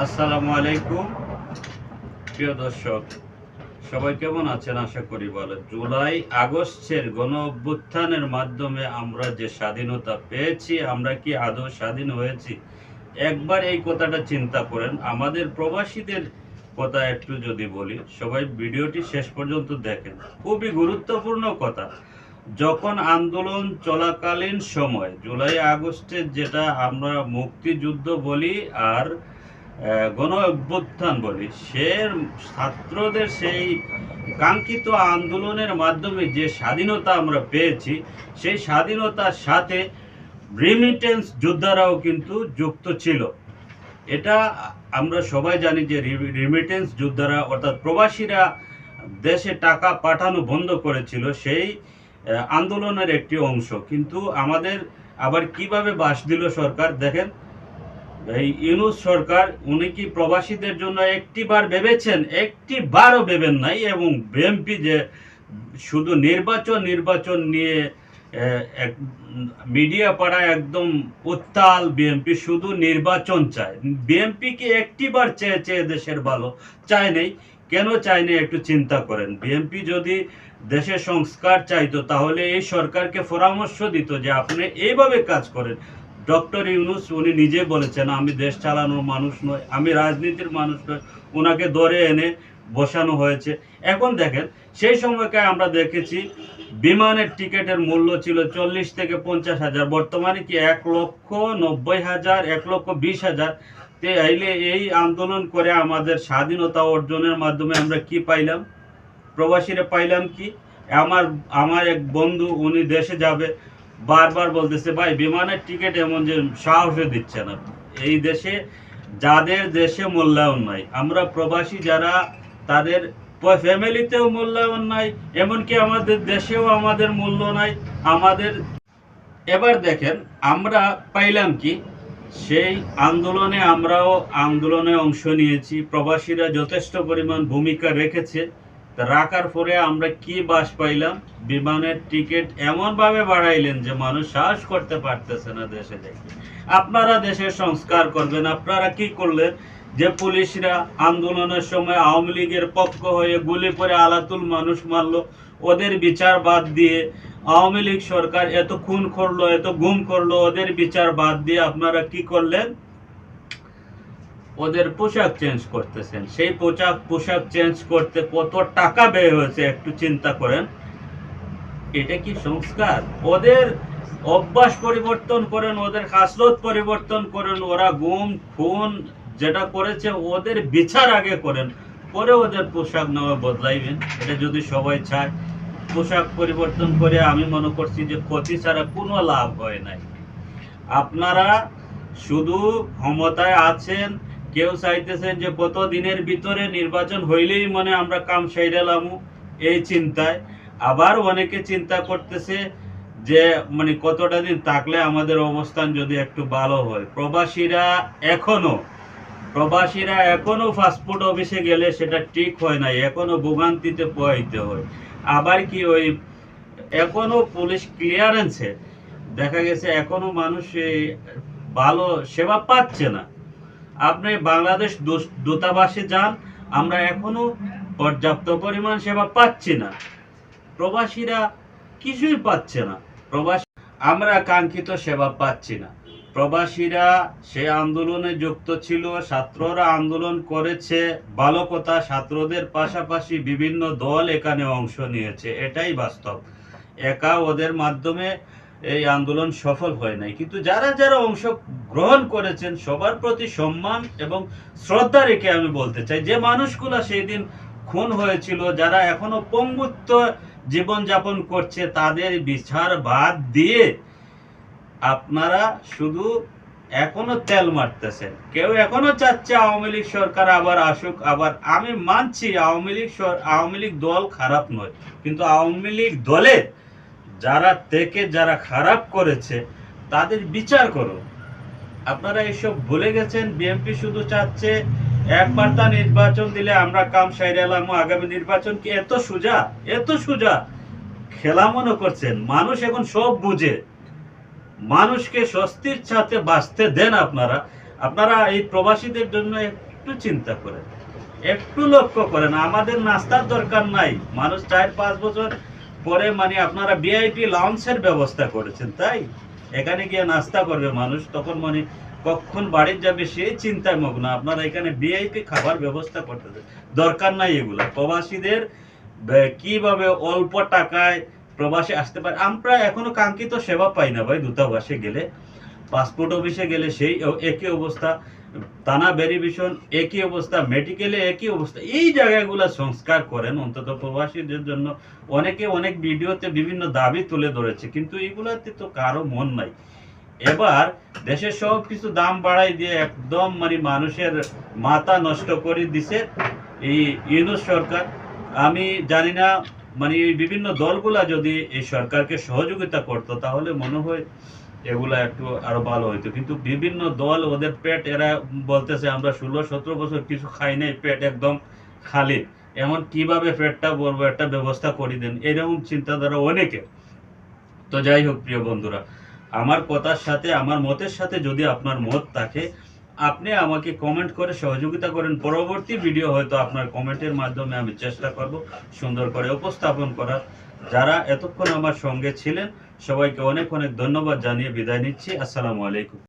আসসালামু আলাইকুম প্রিয় দর্শক, সবাই কেমন আছেন? আশা করি ভালো। জুলাই আগস্টের গণ অভ্যুত্থানের মাধ্যমে আমরা যে স্বাধীনতা পেয়েছি, আমরা কি আদৌ স্বাধীন হয়েছি? একবার এই কথাটা চিন্তা করেন। আমাদের প্রবাসীদের কথা একটু যদি বলি, সবাই ভিডিওটি শেষ পর্যন্ত দেখেন, খুবই গুরুত্বপূর্ণ কথা। যখন আন্দোলন চলাকালীন সময় জুলাই আগস্টের, যেটা আমরা মুক্তিযুদ্ধ বলি আর গণ অভ্যুত্থান বলি, সে ছাত্রদের সেই কাঙ্ক্ষিত আন্দোলনের মাধ্যমে যে স্বাধীনতা আমরা পেয়েছি, সেই স্বাধীনতার সাথে রিমিটেন্স যোদ্ধারাও কিন্তু যুক্ত ছিল। এটা আমরা সবাই জানি যে রিমিটেন্স যোদ্ধারা অর্থাৎ প্রবাসীরা দেশে টাকা পাঠানো বন্ধ করেছিল, সেই আন্দোলনের একটি অংশ। কিন্তু আমাদের আবার কিভাবে বাস দিল সরকার দেখেন। এই ইউনূস সরকার, উনি কি প্রবাসীদের জন্য একটিবার ভেবেছেন? একটিবারও ভেবেন নাই। এবং বিএনপি যে শুধু নির্বাচন নিয়ে মিডিয়া পাড়ায় একদম উত্তাল, বিএনপি শুধু নির্বাচন চায়। বিএনপি কি একটিবার চেয়েছে দেশের ভালো? চায় নেই। কেন চায় নেই একটু চিন্তা করেন। বিএনপি যদি দেশের সংস্কার চাইতো, তাহলে এই সরকারকে পরামর্শ দিত যে আপনি এইভাবে কাজ করেন। ডক্টর ইউনূস উনি নিজে বলেছেন, আমি দেশ চালানোর মানুষ নয়, আমি রাজনীতির মানুষ নয়। ওনাকে ধরে এনে বসানো হয়েছে। এখন দেখেন, সেই সময়কে আমরা দেখেছি বিমানের টিকিটের মূল্য ছিল 40 থেকে 50,000, বর্তমানে কি 1,90,000, 1,20,000। এই আন্দোলন করে আমাদের স্বাধীনতা অর্জনের মাধ্যমে আমরা কি পাইলাম? প্রবাসীরা পাইলাম কি? আমার আমার এক বন্ধু, উনি দেশে যাবে, বারবার বলতেছে, ভাই বিমানের টিকিট এমন যে সাহসে দিচ্ছে না। এই দেশে যাদের দেশে মূল্যায়ন নাই, আমরা প্রবাসী যারা, তাদের ফ্যামিলিতেও মূল্যায়ন নাই, এমনকি আমাদের দেশেও আমাদের মূল্য নাই আমাদের। এবার দেখেন আমরা পাইলাম কি? সেই আন্দোলনে আমরাও আন্দোলনে অংশ নিয়েছি, প্রবাসীরা যথেষ্ট পরিমাণ ভূমিকা রেখেছে। রাখার পরে আমরা কি বাস পাইলাম? বিমানের টিকিট এমনভাবে বাড়াইলেন যে মানুষ সাহস করতে পারতেছে না দেশে দেখে। আপনারা দেশের সংস্কার করবেন, আপনারা কি করলেন? যে পুলিশরা আন্দোলনের সময় আওয়ামী লীগের পক্ষ হয়ে গুলি করে আলাতুল মানুষ মারলো, ওদের বিচার বাদ দিয়ে আওয়ামী লীগ সরকার এত খুন করলো, এত গুম করলো, ওদের বিচার বাদ দিয়ে আপনারা কি করলেন? ওদের পোশাক চেঞ্জ করতেছেন। সেই পোশাক চেঞ্জ করতে কত টাকা ব্যয় হয়েছে একটু চিন্তা করেন। এটা কি সংস্কার? ওদের অভ্যাস পরিবর্তন করেন, ওদের খাসলত পরিবর্তন করেন। ওরা গুম খুন যেটা করেছে, ওদের বিচার আগে করেন, পরে ওদের পোশাক নেওয়া বদলাইবেন। এটা যদি সবাই চায়। পোশাক পরিবর্তন করে আমি মনে করছি যে ক্ষতি ছাড়া কোনো লাভ হয় নাই। আপনারা শুধু ক্ষমতায় আছেন, কেউ চাইতেছেন যে কত দিনের ভিতরে নির্বাচন হইলেই মনে আমরা কাম সাইরালাম, এই চিন্তায়। আবার অনেকে চিন্তা করতেছে যে মানে কতটা দিন থাকলে আমাদের অবস্থান যদি একটু ভালো হয়। প্রবাসীরা এখনো ফাস্টফুড অফিসে গেলে সেটা ঠিক হয় না, এখনো ভোগান্তিতে পোহাইতে হয়। আবার কি ওই এখনো পুলিশ ক্লিয়ারেন্সে দেখা গেছে এখনো মানুষ ভালো সেবা পাচ্ছে না। আপনি বাংলাদেশ দূতাবাসে যান, আমরা এখনো পর্যাপ্ত পরিমাণ সেবা পাচ্ছি না। প্রবাসীরা কিছুই পাচ্ছে না। আমরা কাঙ্ক্ষিত সেবা পাচ্ছি না। প্রবাসীরা সে আন্দোলনে যুক্ত ছিল, ছাত্ররা আন্দোলন করেছে, ভালো কথা। ছাত্রদের পাশাপাশি বিভিন্ন দল এখানে অংশ নিয়েছে, এটাই বাস্তব। একা ওদের মাধ্যমে এই আন্দোলন সফল হয় নাই। কিন্তু যারা যারা অংশ গ্রহণ করেছেন, সবার প্রতি সম্মান এবং শ্রদ্ধা রেখে আমি বলতে চাই, যে মানুষগুলা সেই দিন খুন হয়েছিল, যারা এখনো পঙ্গুত্ব জীবন যাপন করছে, তাদের বিচার বাদ দিয়ে আপনারা শুধু এখনো তেল মারতেছেন। কেউ এখনো চাচ্ছে আওয়ামী লীগ সরকার আবার আসুক। আবার আমি মানছি আওয়ামী লীগ দল খারাপ নয়, কিন্তু আওয়ামী লীগ দলে যারা খারাপ করেছে তাদের বিচার করুন। আপনারা এসব ভুলে গেছেন। বিএনপি শুধু চাচ্ছে একবার তা নির্বাচন দিলে আমরা কাম সাইরালাম। আগামী নির্বাচন কি এত সোজা খেলা মনে করছেন? মানুষ এখন সব বুঝে। মানুষকে স্বস্তির সাথে বাঁচতে দেন। আপনারা এই প্রবাসীদের জন্য একটু চিন্তা করেন, একটু লক্ষ্য করেন। আমাদের নাস্তার দরকার নাই, মানুষ 4-5 বছর পরে মানে আপনারা ভিআইপি লাউঞ্জের ব্যবস্থা করেছেন, তাই এখানে গিয়ে নাস্তা করবে মানুষ, তখন মানে কখন বাড়ি যাবে সেই চিন্তায় মগ্ন। আপনারা এখানে ভিআইপি খাবার ব্যবস্থা করতেছেন, দরকার নাই এগুলা। প্রবাসীদের কিভাবে অল্প টাকায় প্রবাসী আসতে পারে, আমরা এখনো কাঙ্ক্ষিত সেবা পাই না ভাই। দূতাবাসে গেলে, পাসপোর্ট অফিসে গেলে সেই একই অবস্থা, থানা ভেরিফিকেশন একই অবস্থা, মেডিকেলে একই অবস্থা। এই জায়গাগুলো সংস্কার করেন অন্তত প্রবাসীদের জন্য। অনেকে অনেক ভিডিওতে বিভিন্ন দাবি তুলে ধরেছে, কিন্তু এগুলাতে তো কারো মন নাই। এবার দেশের সব কিছু দাম বাড়াই দিয়ে একদম মানে মানুষের মাথা নষ্ট করে দিছে এই ইউনূস সরকার। আমি জানি না মানে এই বিভিন্ন দলগুলা যদি এই সরকারকে সহযোগিতা করতো তাহলে মনে হয় এগুলা একটু আরো ভালো হইতো, কিন্তু বিভিন্ন দল ওদের পেট, এরা বলতেছে আমরা 16-17 বছর কিছু খাই নাই, পেট একদম খালি, এমন কিভাবে পেটটা বলবো, একটা ব্যবস্থা করে দেন, এরকম চিন্তাধারা অনেকে। তো যাই হোক প্রিয় বন্ধুরা, আমার কথার সাথে, আমার মতের সাথে যদি আপনার মত থাকে, আপনি আমাকে কমেন্ট করে সহযোগিতা করেন। পরবর্তী ভিডিও হয়তো আপনার কমেন্টের মাধ্যমে আমি চেষ্টা করব সুন্দর করে উপস্থাপন করার। যারা এতক্ষণ আমার সঙ্গে ছিলেন সবাইকে অনেক অনেক ধন্যবাদ জানিয়ে বিদায় নিচ্ছি। আসসালামু আলাইকুম।